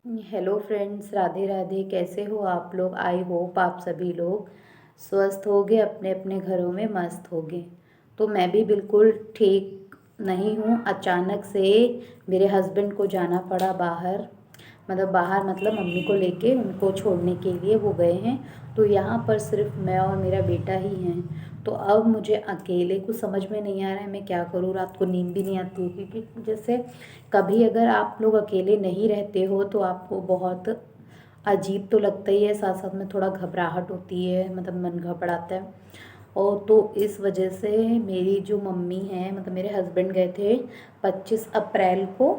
Hello friends, Radhe Radhe. कैसे हो आप लोग? आई होप आप सभी लोग स्वस्थ होगे, अपने अपने घरों में मस्त होगे। तो मैं भी बिल्कुल ठीक नहीं हूँ। अचानक से मेरे हस्बैंड को जाना पड़ा बाहर। मतलब मम्मी को लेके उनको छोड़ने के लिए वो गए हैं। तो यहाँ पर सिर्फ मैं और मेरा बेटा ही हैं। तो अब मुझे अकेले कुछ समझ में नहीं आ रहा है मैं क्या करूँ। रात को नींद भी नहीं आती है, क्योंकि जैसे कभी अगर आप लोग अकेले नहीं रहते हो तो आपको बहुत अजीब तो लगता ही है, साथ साथ में थोड़ा घबराहट होती है, मतलब मन घबराता है। और तो इस वजह से मेरी जो मम्मी है, मतलब मेरे हस्बैंड गए थे 25 अप्रैल को।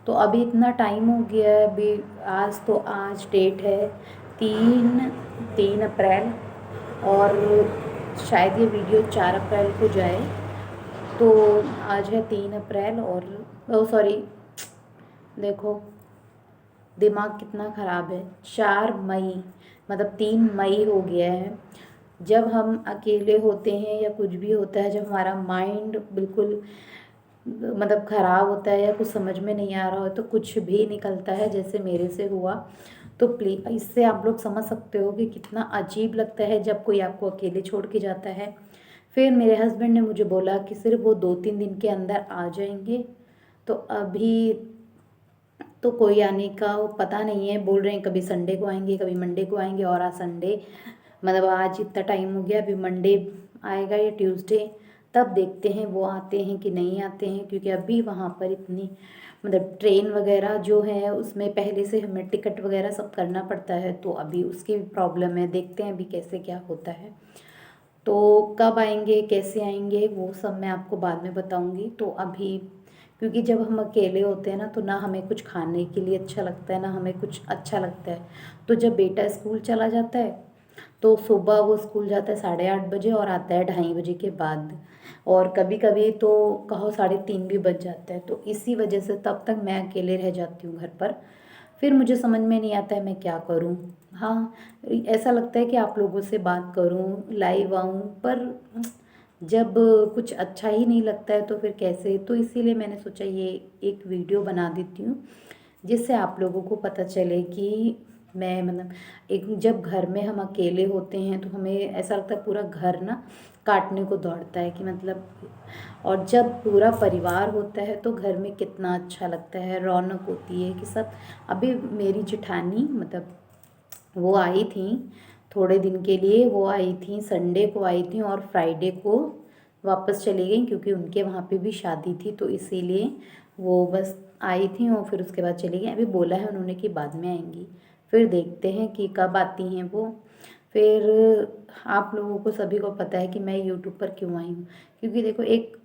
तो अभी इतना टाइम हो गया है। अभी आज डेट है 3 अप्रैल, और शायद ये वीडियो 4 अप्रैल को जाए। तो आज है 3 अप्रैल, और ओ सॉरी, देखो दिमाग कितना ख़राब है। 4 मई, मतलब 3 मई हो गया है। जब हम अकेले होते हैं या कुछ भी होता है, जब हमारा माइंड बिल्कुल मतलब ख़राब होता है या कुछ समझ में नहीं आ रहा हो, तो कुछ भी निकलता है, जैसे मेरे से हुआ। तो प्लीज़ इससे आप लोग समझ सकते हो कि कितना अजीब लगता है जब कोई आपको अकेले छोड़ के जाता है। फिर मेरे हस्बैंड ने मुझे बोला कि सिर्फ वो 2-3 दिन के अंदर आ जाएंगे। तो अभी तो कोई आने का वो पता नहीं है। बोल रहे हैं कभी संडे को आएंगे, कभी मंडे को आएंगे, और आज संडे, मतलब आज इतना टाइम हो गया, अभी मंडे आएगा या ट्यूसडे। तब देखते हैं वो आते हैं कि नहीं आते हैं, क्योंकि अभी वहाँ पर इतनी मतलब ट्रेन वगैरह जो है उसमें पहले से हमें टिकट वगैरह सब करना पड़ता है। तो अभी उसकी भी प्रॉब्लम है, देखते हैं अभी कैसे क्या होता है। तो कब आएंगे, कैसे आएंगे, वो सब मैं आपको बाद में बताऊंगी। तो अभी क्योंकि जब हम अकेले होते हैं ना, तो ना हमें कुछ खाने के लिए अच्छा लगता है, ना हमें कुछ अच्छा लगता है। तो जब बेटा स्कूल चला जाता है, तो सुबह वो स्कूल जाता है 8:30 बजे और आता है 2:30 बजे के बाद। और कभी कभी तो कहो 3:30 भी बज जाता है। तो इसी वजह से तब तक मैं अकेले रह जाती हूँ घर पर। फिर मुझे समझ में नहीं आता है मैं क्या करूँ। हाँ, ऐसा लगता है कि आप लोगों से बात करूँ, लाइव आऊँ, पर जब कुछ अच्छा ही नहीं लगता है तो फिर कैसे। तो इसीलिए मैंने सोचा ये एक वीडियो बना देती हूँ, जिससे आप लोगों को पता चले कि मैं मतलब एक जब घर में हम अकेले होते हैं तो हमें ऐसा लगता है पूरा घर ना काटने को दौड़ता है कि मतलब। और जब पूरा परिवार होता है तो घर में कितना अच्छा लगता है, रौनक होती है कि सब। अभी मेरी जेठानी मतलब वो आई थी थोड़े दिन के लिए। वो आई थी संडे को आई थी, और फ्राइडे को वापस चली गई, क्योंकि उनके वहाँ पे भी शादी थी। तो इसीलिए वो बस आई थी और फिर उसके बाद चली गई। अभी बोला है उन्होंने कि बाद में आएंगी। फिर देखते हैं कि कब आती हैं वो। फिर आप लोगों को सभी को पता है कि मैं यूट्यूब पर क्यों आई हूँ। क्योंकि देखो एक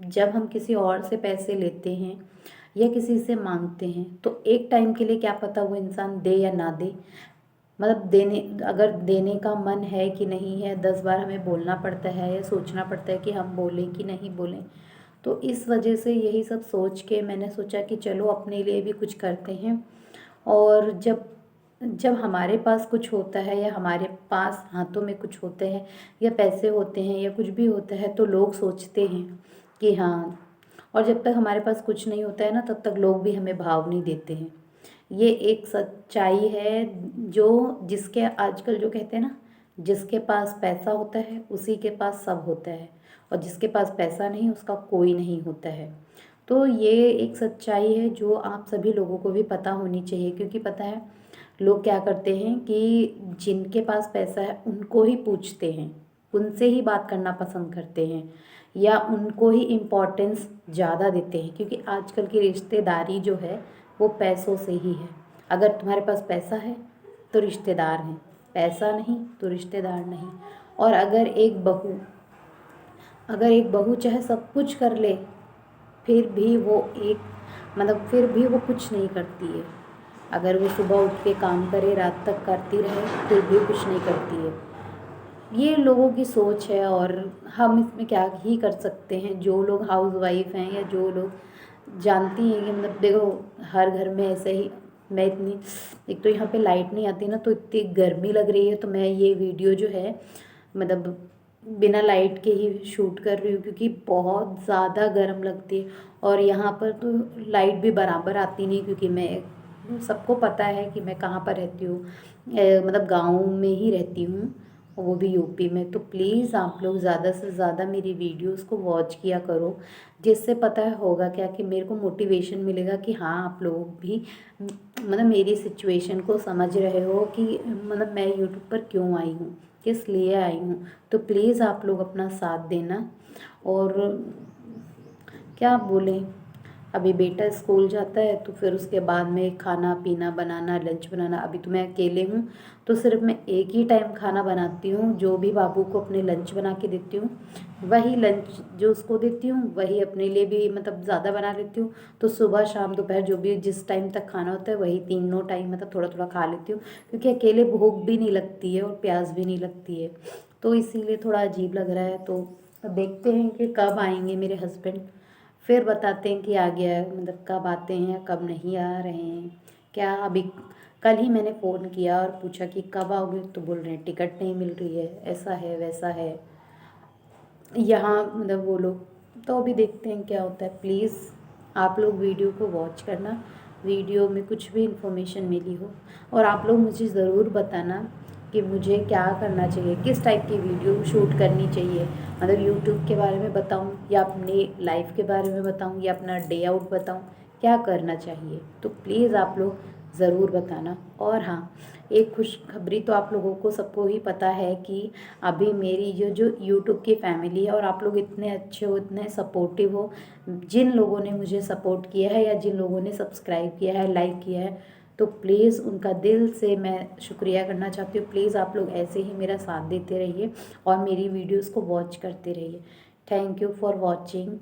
जब हम किसी और से पैसे लेते हैं या किसी से मांगते हैं, तो एक टाइम के लिए क्या पता वो इंसान दे या ना दे। मतलब देने, अगर देने का मन है कि नहीं है, 10 बार हमें बोलना पड़ता है या सोचना पड़ता है कि हम बोलें कि नहीं बोलें। तो इस वजह से यही सब सोच के मैंने सोचा कि चलो अपने लिए भी कुछ करते हैं। और जब जब हमारे पास कुछ होता है या हमारे पास हाथों में कुछ होते हैं या पैसे होते हैं या कुछ भी होता है, तो लोग सोचते हैं कि हाँ। और जब तक हमारे पास कुछ नहीं होता है ना, तब तक लोग भी हमें भाव नहीं देते हैं। ये एक सच्चाई है। जो जिसके आजकल जो कहते हैं ना, जिसके पास पैसा होता है उसी के पास सब होता है, और जिसके पास पैसा नहीं उसका कोई नहीं होता है। तो ये एक सच्चाई है जो आप सभी लोगों को भी पता होनी चाहिए। क्योंकि पता है लोग क्या करते हैं कि जिनके पास पैसा है उनको ही पूछते हैं, उनसे ही बात करना पसंद करते हैं, या उनको ही इम्पोर्टेंस ज़्यादा देते हैं। क्योंकि आजकल की रिश्तेदारी जो है वो पैसों से ही है। अगर तुम्हारे पास पैसा है तो रिश्तेदार हैं, पैसा नहीं तो रिश्तेदार नहीं। और अगर एक बहू चाहे सब कुछ कर ले, फिर भी वो एक फिर भी वो कुछ नहीं करती है। अगर वो सुबह उठ के काम करे, रात तक करती रहे, फिर भी कुछ नहीं करती है। ये लोगों की सोच है, और हम इसमें क्या ही कर सकते हैं। जो लोग हाउस वाइफ हैं या जो लोग जानती हैं कि मतलब देखो हर घर में ऐसे ही। मैं इतनी, एक तो यहाँ पे लाइट नहीं आती ना, तो इतनी गर्मी लग रही है। तो मैं ये वीडियो जो है मतलब बिना लाइट के ही शूट कर रही हूँ क्योंकि बहुत ज़्यादा गर्म लगती है। और यहाँ पर तो लाइट भी बराबर आती नहीं क्योंकि मैं, सबको पता है कि मैं कहाँ पर रहती हूँ, मतलब गाँव में ही रहती हूँ, वो भी यूपी में। तो प्लीज़ आप लोग ज़्यादा से ज़्यादा मेरी वीडियोस को वॉच किया करो, जिससे पता है होगा क्या कि मेरे को मोटिवेशन मिलेगा कि हाँ आप लोग भी मतलब मेरी सिचुएशन को समझ रहे हो कि मतलब मैं यूट्यूब पर क्यों आई हूँ, किस लिए आई हूँ। तो प्लीज़ आप लोग अपना साथ देना। और क्या बोलें, अभी बेटा स्कूल जाता है तो फिर उसके बाद में खाना पीना बनाना, लंच बनाना। अभी तो मैं अकेले हूँ तो सिर्फ मैं एक ही टाइम खाना बनाती हूँ, जो भी बाबू को अपने लंच बना के देती हूँ वही लंच जो उसको देती हूँ वही अपने लिए भी मतलब ज़्यादा बना लेती हूँ। तो सुबह शाम दोपहर जो भी जिस टाइम तक खाना होता है वही तीनों टाइम मतलब थोड़ा थोड़ा खा लेती हूँ, क्योंकि अकेले भूख भी नहीं लगती है और प्यास भी नहीं लगती है। तो इसीलिए थोड़ा अजीब लग रहा है। तो देखते हैं कि कब आएंगे मेरे हस्बैंड, फिर बताते हैं कि आ गया है, मतलब कब आते हैं कब नहीं आ रहे हैं। क्या अभी कल ही मैंने फ़ोन किया और पूछा कि कब आओगे, तो बोल रहे हैं टिकट नहीं मिल रही है, ऐसा है वैसा है यहाँ मतलब वो लोग। तो अभी देखते हैं क्या होता है। प्लीज़ आप लोग वीडियो को वॉच करना, वीडियो में कुछ भी इंफॉर्मेशन मिली हो और आप लोग मुझे ज़रूर बताना कि मुझे क्या करना चाहिए, किस टाइप की वीडियो शूट करनी चाहिए। मतलब यूट्यूब के बारे में बताऊं या अपने लाइफ के बारे में बताऊं या अपना डे आउट बताऊं, क्या करना चाहिए। तो प्लीज़ आप लोग ज़रूर बताना। और हाँ, एक खुशखबरी तो आप लोगों को सबको ही पता है कि अभी मेरी ये जो यूट्यूब की फैमिली है और आप लोग इतने अच्छे हो, इतने सपोर्टिव हो, जिन लोगों ने मुझे सपोर्ट किया है या जिन लोगों ने सब्सक्राइब किया है, लाइक किया है, तो प्लीज़ उनका दिल से मैं शुक्रिया करना चाहती हूँ। प्लीज़ आप लोग ऐसे ही मेरा साथ देते रहिए और मेरी वीडियोज़ को वॉच करते रहिए। Thank you for watching.